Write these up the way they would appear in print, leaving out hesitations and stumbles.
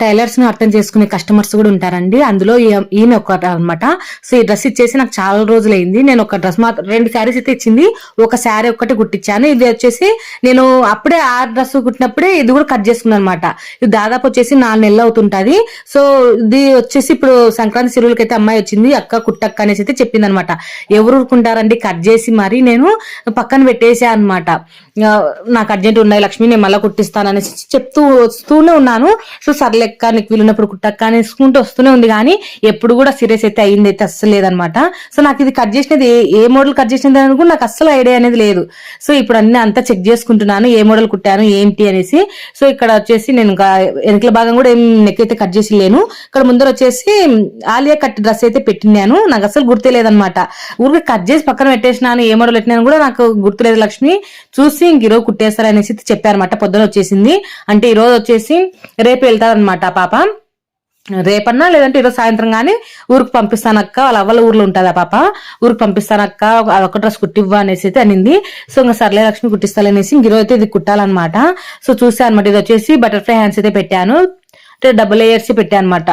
Tailors ని అర్థం చేసుకునే కస్టమర్స్ కూడా ఉంటారండి. అందులో ఈమె ఒక అనమాట. సో ఈ డ్రెస్ ఇచ్చేసి నాకు చాలా రోజులైంది. నేను ఒక డ్రెస్ మాత్రం 2 శారీస్ అయితే ఇచ్చింది. ఒక శారీ ఒక్కటి కుట్టించాను. ఇది వచ్చేసి నేను అప్పుడే ఆ డ్రెస్ కుట్టినప్పుడే ఇది కూడా కట్ చేసుకున్నాను అనమాట. ఇది దాదాపు వచ్చేసి 4 నెలలు అవుతుంటది. సో ఇది వచ్చేసి ఇప్పుడు సంక్రాంతి సిరువులకి అయితే అమ్మాయి వచ్చింది, అక్క కుట్టక్క అనేసి అయితే చెప్పింది అనమాట. ఎవరు ఊరుకుంటారండి, కట్ చేసి మరి నేను పక్కన పెట్టేసా అనమాట. నాకు అర్జెంట్ ఉన్నాయి లక్ష్మి, నేను మళ్ళీ కుట్టిస్తాను అనేసి చెప్తూ వస్తూనే ఉన్నాను. సో సర్లే లెక్క నీకు వీలున్నప్పుడు కుట్టక్క అనేసుకుంటూ వస్తూనే ఉంది, కానీ ఎప్పుడు కూడా సీరియస్ అయితే అయింది అయితే అస్సలు లేదనమాట. సో నాకు ఇది కట్ చేసినది ఏ మోడల్ కట్ చేసినది అని కూడా నాకు అస్సలు ఐడియా అనేది లేదు. సో ఇప్పుడు అన్ని అంతా చెక్ చేసుకుంటున్నాను, ఏ మోడల్ కుట్టాను ఏంటి అనేసి. సో ఇక్కడ వచ్చేసి నేను వెనకల భాగం కూడా ఏం నెక్ అయితే కట్ చేసి లేను. ఇక్కడ ముందర వచ్చేసి ఆలియా కట్ డ్రెస్ అయితే పెట్టినాను, నాకు అసలు గుర్తే లేదనమాట. ఊరికి కట్ చేసి పక్కన పెట్టేసినాను, ఏ మోడల్ పెట్టినాను కూడా నాకు గుర్తులేదు. లక్ష్మి చూసి ఇంక ఈరోజు కుట్టేస్తారు అనేసి చెప్పారనమాట. పొద్దున వచ్చేసింది అంటే ఈరోజు వచ్చేసి రేపు వెళ్తారనమాట పాప. రేపన్నా లేదంటే ఈరోజు సాయంత్రం గానీ ఊరికి పంపిస్తానక్క, వాళ్ళ అవ్వల ఊర్లో ఉంటుంది ఆ పాప, ఊరికి పంపిస్తానక్క ఒక డ్రెస్ కుట్టివ్వ అనేసి అయితే అనింది. సో ఇంకా సర్లే లక్ష్మి కుట్టిస్తాలనేసి ఇంక ఈరోజు అయితే ఇది కుట్టాలన్నమాట. సో చూసా అనమాట. ఇది వచ్చేసి బటర్ఫ్లై హ్యాండ్స్ అయితే పెట్టాను, అంటే డబుల్ లేయర్స్ పెట్టాను అనమాట.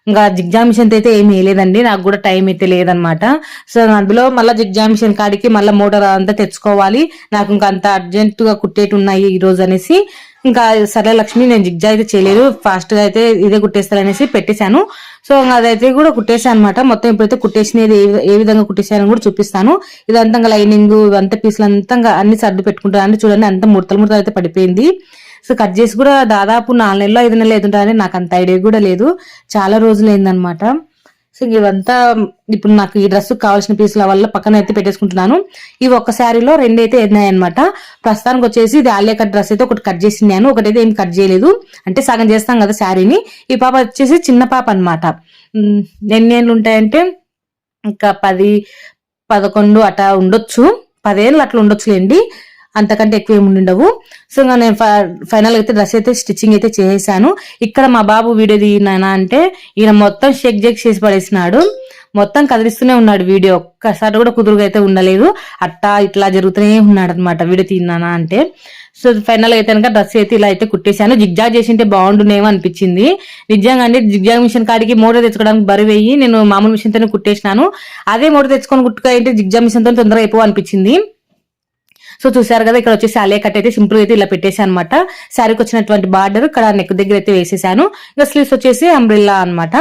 ఇంకా జిగ్జా మిషన్ అయితే ఏమి వేయలేదండి, నాకు కూడా టైం అయితే లేదనమాట. సో అందులో మళ్ళీ జిగ్జా మిషన్ కాడికి మళ్ళీ మోటార్ అంతా తెచ్చుకోవాలి, నాకు ఇంకా అంత అర్జెంట్ గా కుట్టేటి ఉన్నాయి ఈ రోజు అనేసి ఇంకా సరే లక్ష్మి నేను జిగ్జా అయితే చేయలేదు, ఫాస్ట్ గా అయితే ఇదే కుట్టేస్తారనేసి పెట్టేశాను. సో అదైతే కూడా కుట్టేసాను అనమాట. మొత్తం ఇప్పుడైతే కుట్టేసినది ఏ విధంగా కుట్టేసాను కూడా చూపిస్తాను. ఇదంతా లైనింగ్ ఇవంతా పీసులు అంతా అన్ని సర్దు పెట్టుకుంటాను. చూడండి అంత ముడతలు అయితే పడిపోయింది. సో కట్ చేసి కూడా దాదాపు 4 నెలలు 5 నెలలు అవుతుంటారని నాకు అంత ఐడియా కూడా లేదు, చాలా రోజులు అయిందనమాట. సో ఇవంతా ఇప్పుడు నాకు ఈ డ్రెస్ కావాల్సిన పీసుల వల్ల పక్కన అయితే పెట్టేసుకుంటున్నాను. ఇవి ఒక శారీలో 2 అయితే ఎన్నాయన్నమాట. ప్రస్తుతానికి వచ్చేసి ఇది ఆలియా కట్ డ్రెస్ అయితే ఒకటి కట్ చేసినాను, ఒకటైతే ఏం కట్ చేయలేదు, అంటే సగం చేస్తాం కదా శారీని. ఈ పాప వచ్చేసి చిన్న పాప అనమాట. ఎన్నేళ్ళు ఉంటాయంటే ఇంకా 10, 11 అట్లా ఉండొచ్చు, 10 ఏళ్ళు అట్లా ఉండొచ్చులేండి, అంతకంటే ఎక్కువ ఏమి ఉండవు. సో నేను ఫైనల్ అయితే డ్రెస్ అయితే స్టిచ్చింగ్ అయితే చేసాను. ఇక్కడ మా బాబు వీడియో తీయనా అంటే ఈయన మొత్తం షేక్ చేసి పడేసినాడు, మొత్తం కదిలిస్తూనే ఉన్నాడు. వీడియో ఒక్కసారి కూడా కుదురుగా అయితే ఉండలేదు, అట్టా ఇట్లా జరుగుతూనే ఉన్నాడు అనమాట వీడియో తీయనా అంటే. సో ఫైనల్ అయితే కనుక డ్రెస్ అయితే ఇలా అయితే కుట్టేశాను. జిగ్జా చేసింటే బాగుండునేమో అనిపించింది నిజంగా. అంటే జిగ్జా మిషన్ కాడికి మోటార్ తెచ్చుకోవడానికి బరువు వెయ్యి నేను మామూలు మిషన్ తోనే కుట్టేసినాను. అదే మోటార్ తెచ్చుకొని కుట్టుగా అయితే జిగ్జా మిషన్ తో తొందరగా అయిపో అనిపించింది. సో చూసారు కదా, ఇక్కడ వచ్చేసి ఆలియా కట్ అయితే సింపుల్ అయితే ఇలా పెట్టేసాను అనమాట. శారీకి వచ్చినటువంటి బార్డర్ ఇక్కడ నెక్ దగ్గర అయితే వేసేసాను. ఇంకా స్లీవ్స్ వచ్చేసి అంబ్రిల్లా అనమాట.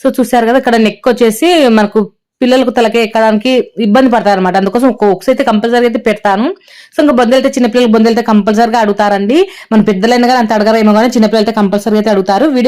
సో చూసారు కదా, ఇక్కడ నెక్ వచ్చేసి మనకు పిల్లలకు తలకే ఎక్కడానికి ఇబ్బంది పడతారు అనమాట, అందుకోసం ఒక్స్ అయితే కంపల్సరీ అయితే పెడతాను. సో ఇంకా బొందెలైతే చిన్నపిల్లలకు బొందెలైతే కంపల్సరీగా అడుగుతారండి, మన పెద్దలైనా కానీ అంత అడగరేమో కానీ చిన్నపిల్లలైతే కంపల్సరీ అయితే అడుగుతారు. వీడియో